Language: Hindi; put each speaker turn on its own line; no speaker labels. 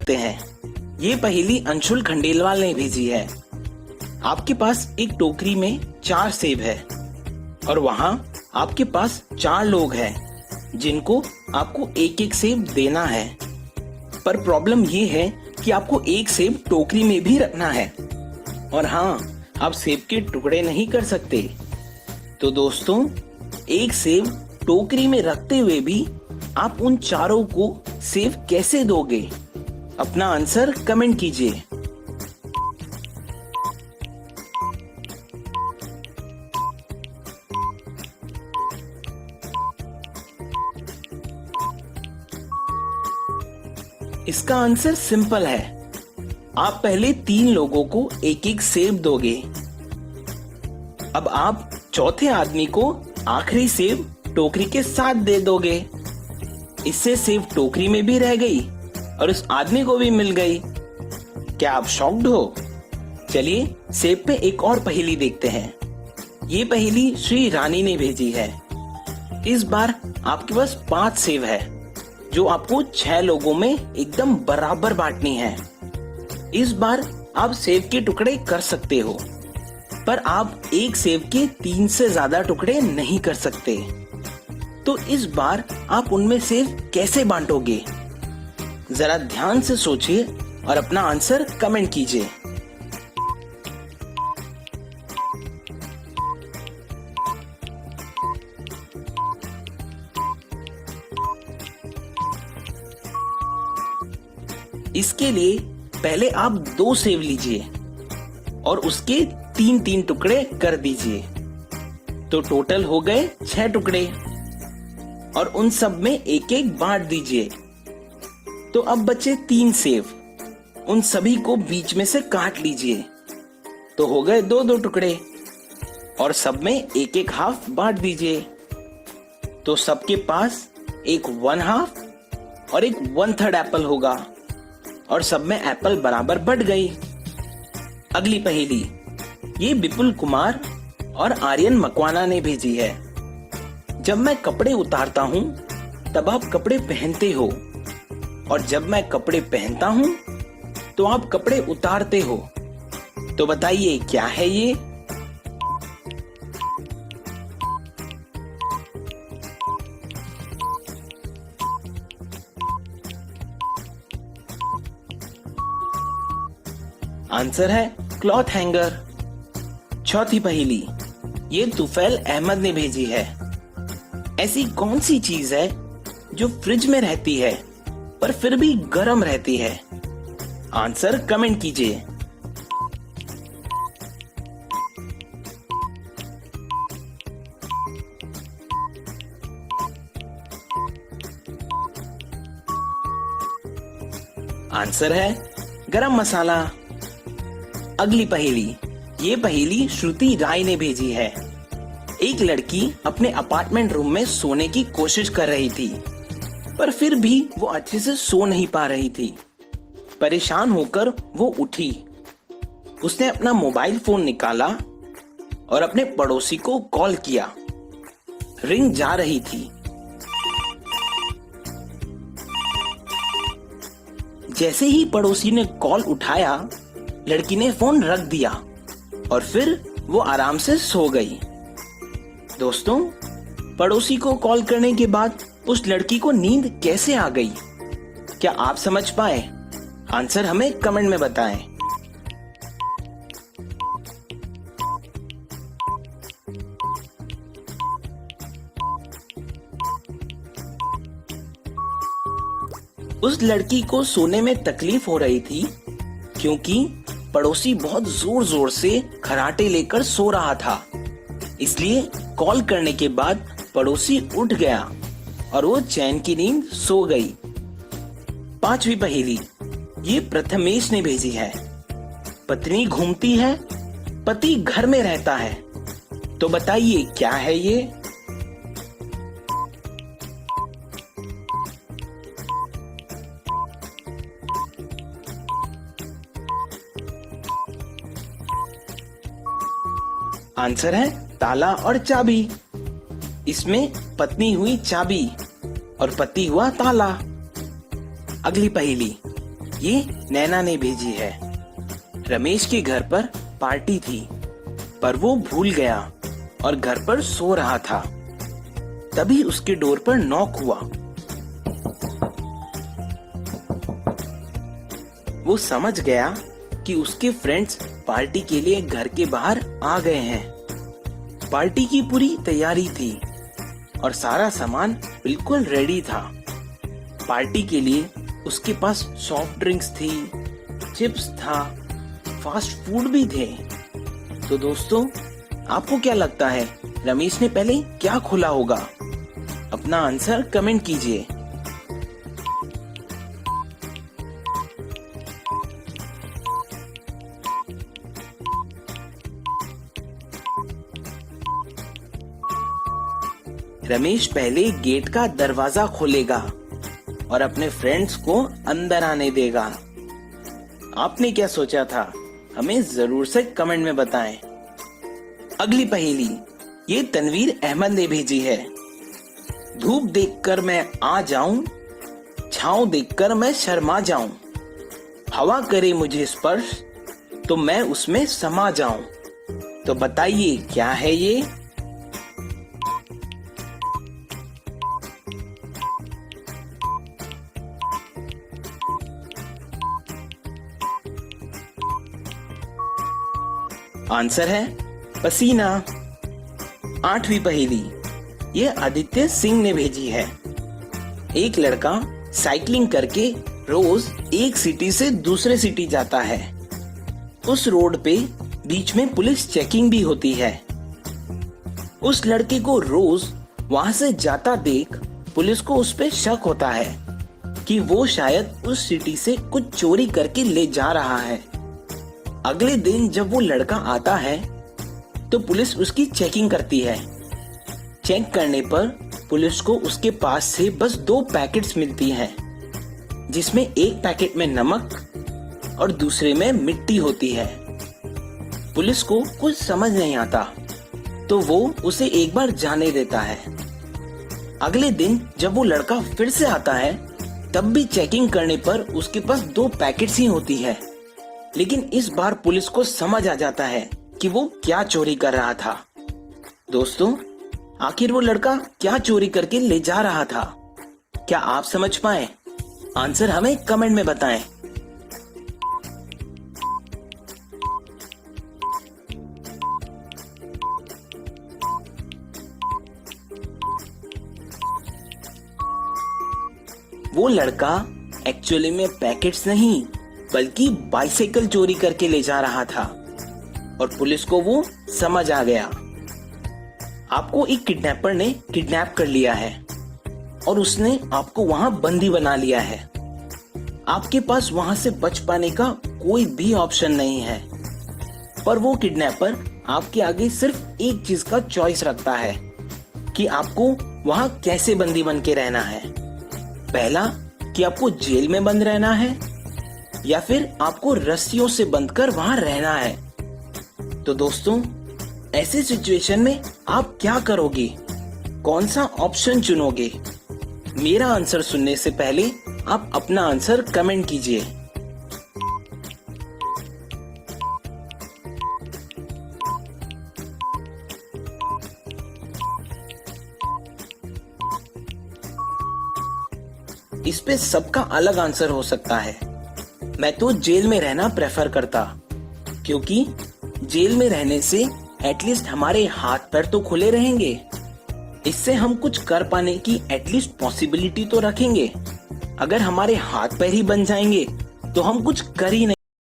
सकते हैं। ये पहेली अंशुल खंडेलवाल ने भेजी है। आपके पास एक टोकरी में 4 सेब है और वहाँ आपके पास 4 लोग हैं जिनको आपको एक एक सेब देना है। पर प्रॉब्लम ये है कि आपको एक सेब टोकरी में भी रखना है और हाँ, आप सेब के टुकड़े नहीं कर सकते। तो दोस्तों, एक सेब टोकरी में रखते हुए भी आप उन चारों को सेब कैसे दोगे? अपना आंसर कमेंट कीजिए। इसका आंसर सिंपल है। आप पहले 3 लोगों को एक एक सेब दोगे। अब आप चौथे आदमी को आखिरी सेब टोकरी के साथ दे दोगे। इससे सेब टोकरी में भी रह गई और उस आदमी को भी मिल गई। क्या आप शॉक्ड हो? चलिए सेब पे एक और पहेली देखते हैं। ये पहेली श्री रानी ने भेजी है। इस बार आपके पास 5 सेब है जो आपको 6 लोगों में एकदम बराबर बांटनी है। इस बार आप सेब के टुकड़े कर सकते हो, पर आप एक सेब के 3 से ज्यादा टुकड़े नहीं कर सकते। तो इस बार आप उनमें सेब कैसे बांटोगे? जरा ध्यान से सोचिए और अपना आंसर कमेंट कीजिए। इसके लिए पहले आप 2 सेब लीजिए और उसके 3-3 टुकड़े कर दीजिए। तो टोटल हो गए 6 टुकड़े और उन सब में एक एक बांट दीजिए। तो अब बचे 3 सेब। उन सभी को बीच में से काट लीजिए। तो हो गए 2-2 टुकड़े और सब में एक एक हाफ बांट दीजिए। तो सबके पास एक 1 हाफ और एक 1/3 एप्पल होगा और सब में एप्पल बराबर बट गई। अगली पहेली ये विपुल कुमार और आर्यन मकवाना ने भेजी है। जब मैं कपड़े उतारता हूँ तब आप कपड़े पहनते हो और जब मैं कपड़े पहनता हूँ तो आप कपड़े उतारते हो। तो बताइए क्या है ये? आंसर है क्लॉथ हैंगर। चौथी पहेली ये तुफैल अहमद ने भेजी है। ऐसी कौन सी चीज है जो फ्रिज में रहती है पर फिर भी गर्म रहती है? आंसर कमेंट कीजिए। आंसर है गरम मसाला। अगली पहेली ये पहेली श्रुति राय ने भेजी है। एक लड़की अपने अपार्टमेंट रूम में सोने की कोशिश कर रही थी, पर फिर भी वो अच्छे से सो नहीं पा रही थी। परेशान होकर वो उठी। उसने अपना मोबाइल फोन निकाला और अपने पड़ोसी को कॉल किया। रिंग जा रही थी। जैसे ही पड़ोसी ने कॉल उठाया, लड़की ने फोन रख दिया और फिर वो आराम से सो गई। दोस्तों, पड़ोसी को कॉल करने के बाद उस लड़की को नींद कैसे आ गई? क्या आप समझ पाए? आंसर हमें कमेंट में बताएं। उस लड़की को सोने में तकलीफ हो रही थी क्योंकि पड़ोसी बहुत जोर जोर से खर्राटे लेकर सो रहा था। इसलिए कॉल करने के बाद पड़ोसी उठ गया और वो चैन की नींद सो गई। 5वीं पहेली ये प्रथमेश ने भेजी है। पत्नी घूमती है, पति घर में रहता है। तो बताइए क्या है ये? आंसर है ताला और चाबी। इसमें पत्नी हुई चाबी और पति हुआ ताला। अगली पहेली ये नैना ने भेजी है। रमेश के घर पर पार्टी थी, पर वो भूल गया और घर पर सो रहा था। तभी उसके डोर पर नॉक हुआ। वो समझ गया कि उसके फ्रेंड्स पार्टी के लिए घर के बाहर आ गए हैं। पार्टी की पूरी तैयारी थी और सारा सामान बिल्कुल रेडी था। पार्टी के लिए उसके पास सॉफ्ट ड्रिंक्स थी, चिप्स था, फास्ट फूड भी थे। तो दोस्तों, आपको क्या लगता है रमेश ने पहले क्या खोला होगा? अपना आंसर कमेंट कीजिए। रमेश पहले गेट का दरवाजा खोलेगा और अपने फ्रेंड्स को अंदर आने देगा। आपने क्या सोचा था? हमें जरूर से कमेंट में बताएं। अगली पहेली ये तनवीर अहमद ने भेजी है। धूप देखकर मैं आ जाऊं, छांव देखकर मैं शर्मा जाऊं, हवा करे मुझे स्पर्श तो मैं उसमें समा जाऊं। तो बताइए क्या है ये? आंसर है पसीना। 8वीं पहेली ये आदित्य सिंह ने भेजी है। एक लड़का साइकिलिंग करके रोज एक सिटी से दूसरे सिटी जाता है। उस रोड पे बीच में पुलिस चेकिंग भी होती है। उस लड़के को रोज वहां से जाता देख पुलिस को उस पे शक होता है कि वो शायद उस सिटी से कुछ चोरी करके ले जा रहा है। अगले दिन जब वो लड़का आता है तो पुलिस उसकी चेकिंग करती है। चेक करने पर पुलिस को उसके पास से बस 2 पैकेट्स मिलती हैं, जिसमें एक पैकेट में नमक और दूसरे में मिट्टी होती है। पुलिस को कुछ समझ नहीं आता तो वो उसे एक बार जाने देता है। अगले दिन जब वो लड़का फिर से आता है तब भी चेकिंग करने पर उसके पास 2 पैकेट्स ही होती है। लेकिन इस बार पुलिस को समझ आ जाता है कि वो क्या चोरी कर रहा था। दोस्तों, आखिर वो लड़का क्या चोरी करके ले जा रहा था? क्या आप समझ पाए? आंसर हमें कमेंट में बताएं। वो लड़का एक्चुअली में पैकेट्स नहीं बल्कि बाइसाइकिल चोरी करके ले जा रहा था और पुलिस को वो समझ आ गया। आपको एक किडनैपर ने किडनैप कर लिया है और उसने आपको वहां बंदी बना लिया है। आपके पास वहां से बच पाने का कोई भी ऑप्शन नहीं है, पर वो किडनैपर आपके आगे सिर्फ एक चीज का चॉइस रखता है कि आपको वहां कैसे बंदी बन के रहना है। पहला कि आपको जेल में बंद रहना है या फिर आपको रस्सियों से बंधकर वहां रहना है। तो दोस्तों, ऐसे सिचुएशन में आप क्या करोगे? कौन सा ऑप्शन चुनोगे? मेरा आंसर सुनने से पहले आप अपना आंसर कमेंट कीजिए। इस पे सबका अलग आंसर हो सकता है। मैं तो जेल में रहना प्रेफर करता, क्योंकि जेल में रहने से एटलीस्ट हमारे हाथ पैर तो खुले रहेंगे। इससे हम कुछ कर पाने की एटलीस्ट पॉसिबिलिटी तो रखेंगे। अगर हमारे हाथ पैर ही बन जाएंगे तो हम कुछ कर ही नहीं